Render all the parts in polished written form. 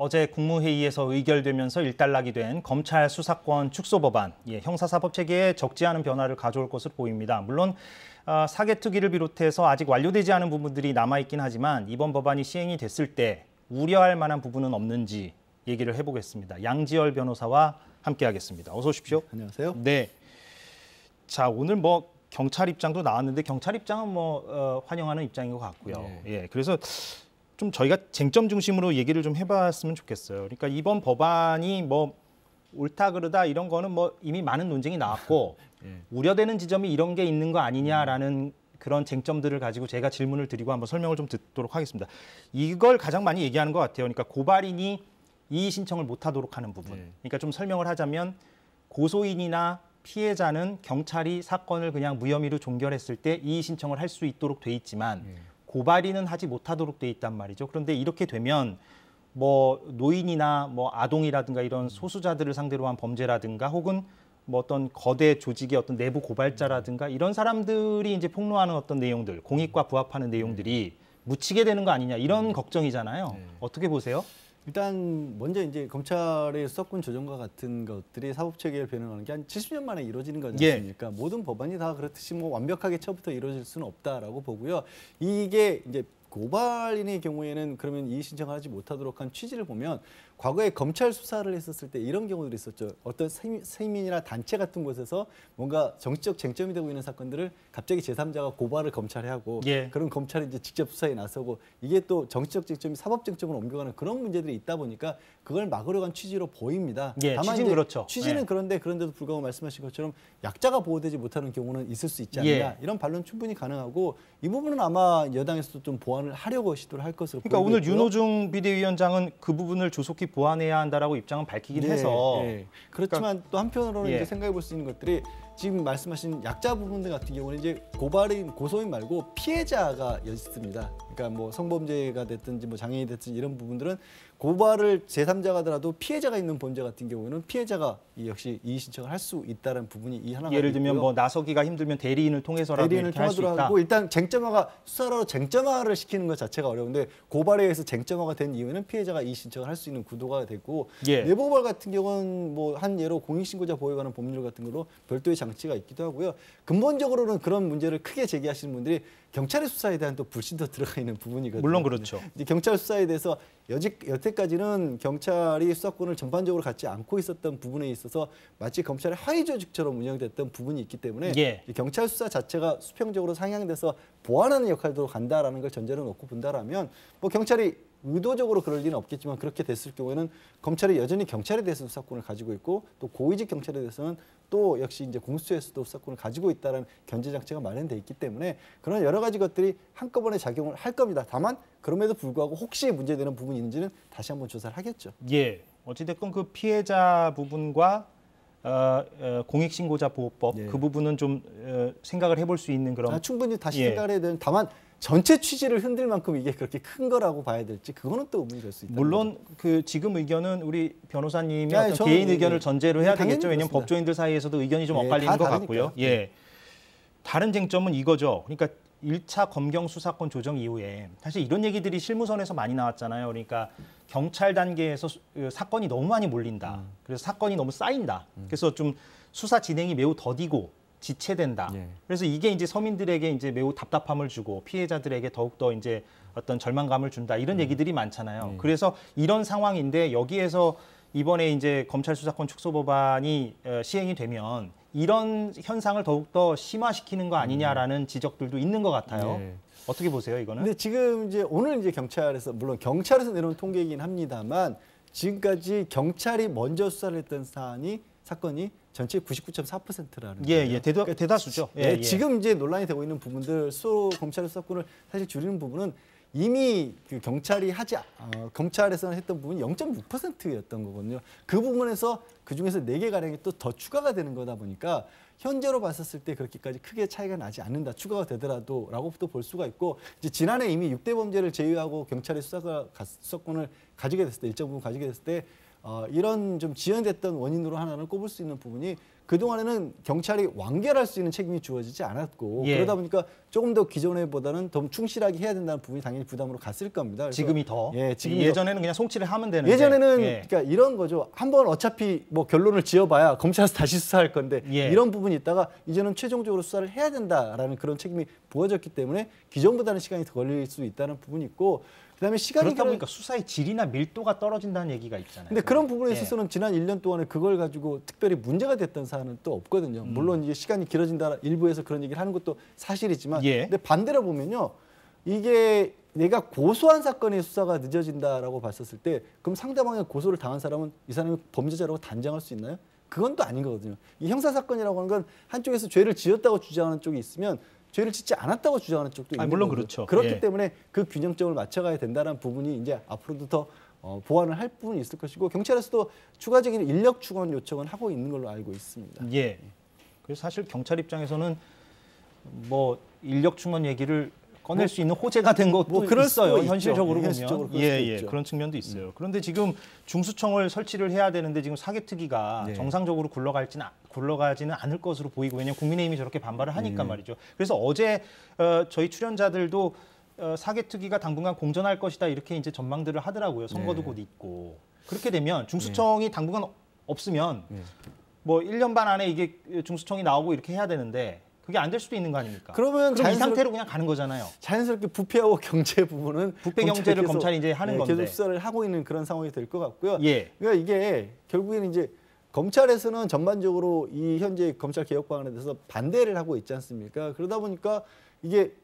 어제 국무회의에서 의결되면서 일단락이 된 검찰 수사권 축소 법안, 형사사법 체계에 적지 않은 변화를 가져올 것으로 보입니다. 물론 사개특위를 비롯해서 아직 완료되지 않은 부분들이 남아있긴 하지만 이번 법안이 시행이 됐을 때 우려할 만한 부분은 없는지 얘기를 해보겠습니다. 양지열 변호사와 함께하겠습니다. 어서 오십시오. 네, 안녕하세요. 네. 자, 오늘 경찰 입장도 나왔는데 경찰 입장은 환영하는 입장인 것 같고요. 네. 그래서 좀 저희가 쟁점 중심으로 얘기를 좀 해봤으면 좋겠어요. 그러니까 이번 법안이 옳다 그르다 이런 거는 이미 많은 논쟁이 나왔고 우려되는 지점이 이런 게 있는 거 아니냐라는 그런 쟁점들을 가지고 제가 질문을 드리고 한번 설명을 좀 듣도록 하겠습니다. 이걸 가장 많이 얘기하는 것 같아요. 그러니까 고발인이 이의 신청을 못하도록 하는 부분. 그러니까 좀 설명을 하자면 고소인이나 피해자는 경찰이 사건을 그냥 무혐의로 종결했을 때 이의 신청을 할 수 있도록 돼 있지만 고발인은 하지 못하도록 돼 있단 말이죠. 그런데 이렇게 되면 노인이나 아동이라든가 이런 소수자들을 상대로 한 범죄라든가 혹은 어떤 거대 조직의 어떤 내부 고발자라든가 이런 사람들이 이제 폭로하는 어떤 내용들, 공익과 부합하는 내용들이 묻히게 되는 거 아니냐 이런 걱정이잖아요. 어떻게 보세요? 일단 먼저 이제 검찰의 수사권 조정과 같은 것들이 사법 체계를 변형하는 게 한 70년 만에 이루어지는 거지 않습니까? 모든 법안이 다 그렇듯이 완벽하게 처음부터 이루어질 수는 없다라고 보고요. 이게 이제 고발인의 경우에는 그러면 이의 신청을 하지 못하도록 한 취지를 보면 과거에 검찰 수사를 했었을 때 이런 경우들이 있었죠. 어떤 시민이나 단체 같은 곳에서 뭔가 정치적 쟁점이 되고 있는 사건들을 갑자기 제3자가 고발을 검찰에 하고 그런 검찰이 이제 직접 수사에 나서고 이게 또 정치적 쟁점이 사법 쟁점으로 옮겨가는 그런 문제들이 있다 보니까 그걸 막으려고 한 취지로 보입니다. 다만 취지는 그렇죠. 취지는 그런데도 불구하고 말씀하신 것처럼 약자가 보호되지 못하는 경우는 있을 수 있지 않느냐 이런 반론 충분히 가능하고 이 부분은 아마 여당에서도 좀 보완을 하려고 시도를 할 것으로 보이고 오늘 윤호중 비대위원장은 그 부분을 조속히 보완해야 한다라고 입장은 밝히긴 해서 그렇지만 또 한편으로는 이제 생각해 볼 수 있는 것들이 지금 말씀하신 약자 부분들 같은 경우는 이제 고소인 말고 피해자가 있습니다. 그러니까 성범죄가 됐든지 장애인이 됐든지 이런 부분들은 고발을 제3자가 하더라도 피해자가 있는 범죄 같은 경우에는 피해자가 역시 이의 신청을 할 수 있다는 부분이 이 하나가 예를 들면 나서기가 힘들면 대리인을 통해서라도 이렇게 할 수 있다. 하고 일단 수사로 쟁점화를 시키는 것 자체가 어려운데 고발에 의해서 쟁점화가 된 이유는 피해자가 이의 신청을 할 수 있는 구도가 되고 내부 고발 같은 경우는 한 예로 공익신고자 보호에 관한 법률 같은 거로 별도의 장치가 있기도 하고요. 근본적으로는 그런 문제를 크게 제기하시는 분들이 경찰의 수사에 대한 또 불신도 들어가 있는 부분이거든요. 물론 그렇죠. 이제 경찰 수사에 대해서 여태까지는 경찰이 수사권을 전반적으로 갖지 않고 있었던 부분에 있어서 마치 검찰의 하위 조직처럼 운영됐던 부분이 있기 때문에 경찰 수사 자체가 수평적으로 상향돼서 보완하는 역할도 간다라는 걸 전제로 놓고 본다라면 경찰이 의도적으로 그럴 리는 없겠지만 그렇게 됐을 경우에는 검찰이 여전히 경찰에 대해서 수사권을 가지고 있고 또 고위직 경찰에 대해서는 또 역시 이제 공수처에서도 수사권을 가지고 있다는 견제 장치가 마련돼 있기 때문에 그런 여러 가지 것들이 한꺼번에 작용을 할 겁니다. 다만 그럼에도 불구하고 혹시 문제되는 부분이 있는지는 다시 한번 조사를 하겠죠. 어찌됐건 그 피해자 부분과 공익신고자 보호법 그 부분은 좀 생각을 해볼 수 있는 그런 충분히 다시 생각을 해야 되는 다만 전체 취지를 흔들 만큼 이게 그렇게 큰 거라고 봐야 될지 그거는 또 의문이 될 수 있다. 물론 지금 의견은 우리 변호사님의 어떤 개인 의견을 전제로 해야 되겠죠. 왜냐하면 법조인들 사이에서도 의견이 좀 엇갈리는 것 같고요. 다른 쟁점은 이거죠. 그러니까 1차 검경 수사권 조정 이후에 사실 이런 얘기들이 실무선에서 많이 나왔잖아요. 그러니까 경찰 단계에서 사건이 너무 많이 몰린다. 그래서 사건이 너무 쌓인다. 그래서 좀 수사 진행이 매우 더디고 지체된다. 그래서 이게 이제 서민들에게 이제 매우 답답함을 주고 피해자들에게 더욱더 이제 어떤 절망감을 준다. 이런 얘기들이 많잖아요. 그래서 이런 상황인데 여기에서 이번에 이제 검찰 수사권 축소 법안이 시행이 되면 이런 현상을 더욱더 심화시키는 거 아니냐라는 지적들도 있는 것 같아요. 어떻게 보세요, 이거는? 근데 지금 오늘 경찰에서 물론 경찰에서 내놓은 통계이긴 합니다만 지금까지 경찰이 먼저 수사를 했던 사건이 전체 99.4%라는 거예요. 그러니까 대다수죠. 지금 이제 논란이 되고 있는 부분들 검찰의 수사권을 사실 줄이는 부분은 이미 검찰에서는 했던 부분이 0.6%였던 거거든요. 그 부분에서 그중에서 4개 가량이 또 더 추가가 되는 거다 보니까 현재로 봤었을 때 그렇게까지 크게 차이가 나지 않는다. 추가가 되더라도라고 또 볼 수가 있고 이제 지난해 이미 6대 범죄를 제외하고 경찰의 수사권을 가지게 됐을 때 일정 부분 가지게 됐을 때 이런 좀 지연됐던 원인으로 하나를 꼽을 수 있는 부분이 그동안에는 경찰이 완결할 수 있는 책임이 주어지지 않았고 예. 그러다 보니까 조금 더 기존에보다는 더 충실하게 해야 된다는 부분이 당연히 부담으로 갔을 겁니다. 그래서 지금이 더. 예, 지금 예전에는 그냥 송치를 하면 되는데. 예전에는 예. 그러니까 이런 거죠. 한번 어차피 뭐 결론을 지어봐야 검찰에서 다시 수사할 건데 예. 이런 부분이 있다가 이제는 최종적으로 수사를 해야 된다라는 그런 책임이 부어졌기 때문에 기존보다는 시간이 더 걸릴 수 있다는 부분이 있고 그다음에 시간이 그렇다 보니까 수사의 질이나 밀도가 떨어진다는 얘기가 있잖아요. 근데 그런 부분에 예. 있어서는 지난 1년 동안에 그걸 가지고 특별히 문제가 됐던 사안은 또 없거든요. 물론 이제 시간이 길어진다 일부에서 그런 얘기를 하는 것도 사실이지만 예. 근데 반대로 보면요. 이게 내가 고소한 사건의 수사가 늦어진다라고 봤었을 때 그럼 상대방의 고소를 당한 사람은 이 사람이 범죄자라고 단정할 수 있나요? 그건 또 아닌 거거든요. 이 형사사건이라고 하는 건 한쪽에서 죄를 지었다고 주장하는 쪽이 있으면 죄를 짓지 않았다고 주장하는 쪽도 있는 물론 거고요. 그렇죠. 그렇기 예. 때문에 그 균형점을 맞춰가야 된다는 부분이 이제 앞으로도 더 보완을 할 부분이 있을 것이고 경찰에서도 추가적인 인력 충원 요청은 하고 있는 걸로 알고 있습니다. 예. 그래서 사실 경찰 입장에서는 뭐 인력 충원 얘기를 꺼낼 수 있는 호재가 된 것도 그럴 있어요. 수도 현실적으로 있죠. 보면. 현실적으로 그럴 예, 수도 예. 있죠. 그런 측면도 있어요. 그런데 지금 중수청을 설치를 해야 되는데 지금 사개특위가 네. 정상적으로 굴러가지는 않을 것으로 보이고 왜냐하면 국민의힘이 저렇게 반발을 하니까 말이죠. 그래서 어제 저희 출연자들도 사개특위가 당분간 공전할 것이다 이렇게 이제 전망들을 하더라고요. 선거도 네. 곧 있고. 그렇게 되면 중수청이 당분간 없으면 뭐 1년 반 안에 이게 중수청이 나오고 이렇게 해야 되는데 그게 안 될 수도 있는 거 아닙니까? 그러면 그럼 이 상태로 그냥 가는 거잖아요. 자연스럽게 부패하고 경제 부분은 부패 경제를 검찰이 이제 하는 건데. 계속 수사를 하고 있는 그런 상황이 될 것 같고요. 예. 그러니까 이게 결국에는 이제 검찰에서는 전반적으로 이 현재 검찰 개혁 방안에 대해서 반대를 하고 있지 않습니까? 그러다 보니까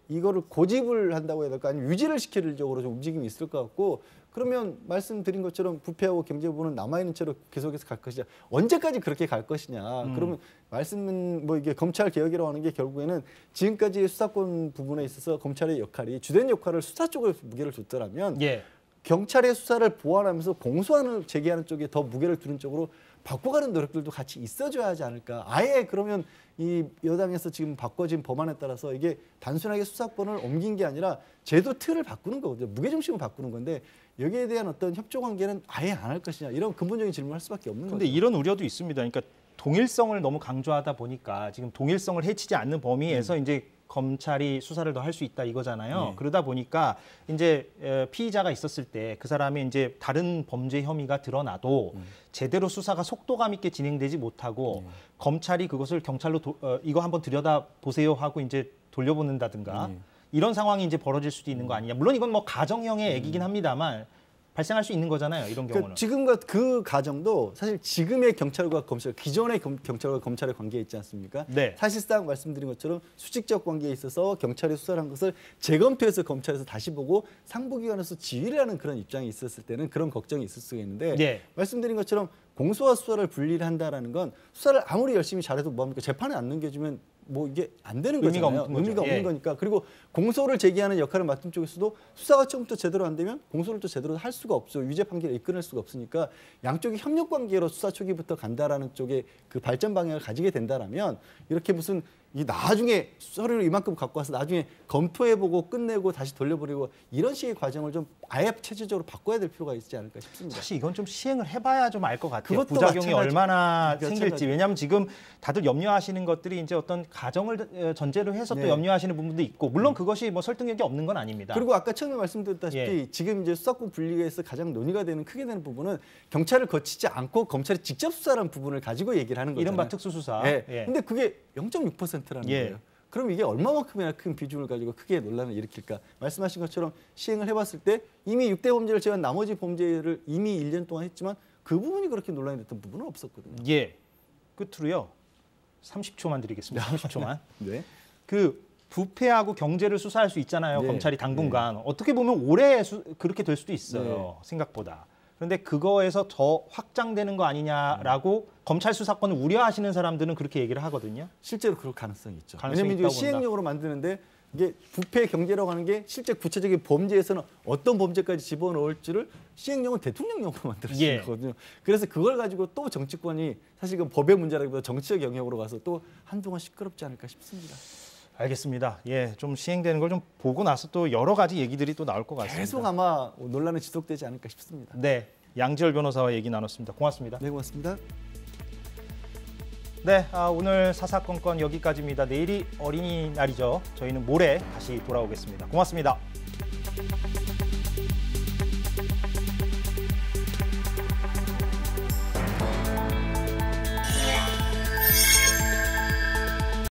이거를 고집을 한다고 해야 될까 아니면 유지를 시키려고 좀 움직임이 있을 것 같고 그러면 말씀드린 것처럼 부패하고 경제 부분은 남아있는 채로 계속해서 갈 것이냐 언제까지 그렇게 갈 것이냐 그러면 말씀은 뭐 이게 검찰 개혁이라고 하는 게 결국에는 지금까지 수사권 부분에 있어서 검찰의 역할이 주된 역할을 수사 쪽에 무게를 줬더라면 예. 경찰의 수사를 보완하면서 공소안을 제기하는 쪽에 더 무게를 두는 쪽으로 바꿔가는 노력들도 같이 있어줘야 하지 않을까. 아예 그러면 이 여당에서 지금 바꿔진 법안에 따라서 이게 단순하게 수사권을 옮긴 게 아니라 제도 틀을 바꾸는 거거든요. 무게중심을 바꾸는 건데 여기에 대한 어떤 협조 관계는 아예 안 할 것이냐 이런 근본적인 질문을 할 수밖에 없는 거죠. 근데 이런 우려도 있습니다. 그러니까 동일성을 너무 강조하다 보니까 지금 동일성을 해치지 않는 범위에서 이제 검찰이 수사를 더 할 수 있다 이거잖아요. 그러다 보니까 이제 피의자가 있었을 때 그 사람이 이제 다른 범죄 혐의가 드러나도 제대로 수사가 속도감 있게 진행되지 못하고 검찰이 그것을 경찰로 이거 한번 들여다 보세요 하고 이제 돌려보낸다든가 이런 상황이 이제 벌어질 수도 있는 거 아니냐. 물론 이건 뭐 가정형의 얘기긴 합니다만 발생할 수 있는 거잖아요. 이런 경우는. 지금과 그 가정도 사실 지금의 경찰과 검찰, 기존의 경찰과 검찰의 관계에 있지 않습니까? 네. 사실상 말씀드린 것처럼 수직적 관계에 있어서 경찰이 수사를 한 것을 재검토해서 검찰에서 다시 보고 상부기관에서 지휘를 하는 그런 입장이 있었을 때는 그런 걱정이 있을 수가 있는데 네. 말씀드린 것처럼 공소와 수사를 분리를 한다라는 건 수사를 아무리 열심히 잘해도 뭐합니까? 재판에 안 넘겨주면 뭐 이게 안 되는 의미가 거잖아요. 없는 거죠. 의미가 없는 예. 거니까. 그리고 공소를 제기하는 역할을 맡은 쪽에서도 수사가 처음부터 제대로 안 되면 공소를 또 제대로 할 수가 없죠. 유죄 판결을 이끌어낼 수가 없으니까 양쪽이 협력 관계로 수사 초기부터 간다라는 쪽에 그 발전 방향을 가지게 된다라면 이렇게 무슨 이 나중에 서류를 이만큼 갖고 와서 나중에 검토해보고 끝내고 다시 돌려버리고 이런 식의 과정을 좀 아예 체질적으로 바꿔야 될 필요가 있지 않을까 싶습니다. 사실 이건 좀 시행을 해봐야 좀 알 것 같아요. 그것도 부작용이 마찬가지. 얼마나 마찬가지. 생길지. 왜냐하면 지금 다들 염려하시는 것들이 이제 어떤 가정을 전제로 해서 또 네. 염려하시는 부분도 있고 물론 그것이 뭐 설득력이 없는 건 아닙니다. 그리고 아까 처음에 말씀드렸다시피 지금 이제 수사권 분리에서 가장 논의가 되는 크게 되는 부분은 경찰을 거치지 않고 검찰이 직접 수사라는 부분을 가지고 얘기를 하는 거잖아요. 이른바 특수수사. 예. 예. 근데 그게 0.6%라는 예. 거예요. 그럼 이게 얼마만큼이나 큰 비중을 가지고 크게 논란을 일으킬까? 말씀하신 것처럼 시행을 해봤을 때 이미 6대 범죄를 제외한 나머지 범죄를 이미 1년 동안 했지만 그 부분이 그렇게 논란이 됐던 부분은 없었거든요. 예. 끝으로요. 30초만 드리겠습니다. 30초만. 네. 그 부패하고 경제를 수사할 수 있잖아요. 네. 검찰이 당분간. 어떻게 보면 올해 그렇게 될 수도 있어요. 생각보다. 그런데 그거에서 더 확장되는 거 아니냐라고 검찰 수사권을 우려하시는 사람들은 그렇게 얘기를 하거든요. 실제로 그럴 가능성이 있죠. 가능성이 왜냐하면 이게 있다고 시행령으로 만드는데 이게 부패 경제라고 하는 게 실제 구체적인 범죄에서는 어떤 범죄까지 집어넣을지를 시행령은 대통령령으로 만들어진 예. 거거든요. 그래서 그걸 가지고 또 정치권이 사실 그 법의 문제라기보다 정치적 영역으로 가서 또 한동안 시끄럽지 않을까 싶습니다. 알겠습니다. 예, 좀 시행되는 걸 좀 보고 나서 또 여러 가지 얘기들이 또 나올 것 같습니다. 계속 아마 논란은 지속되지 않을까 싶습니다. 네, 양지열 변호사와 얘기 나눴습니다. 고맙습니다. 네, 고맙습니다. 네, 오늘 사사건건 여기까지입니다. 내일이 어린이날이죠. 저희는 모레 다시 돌아오겠습니다. 고맙습니다.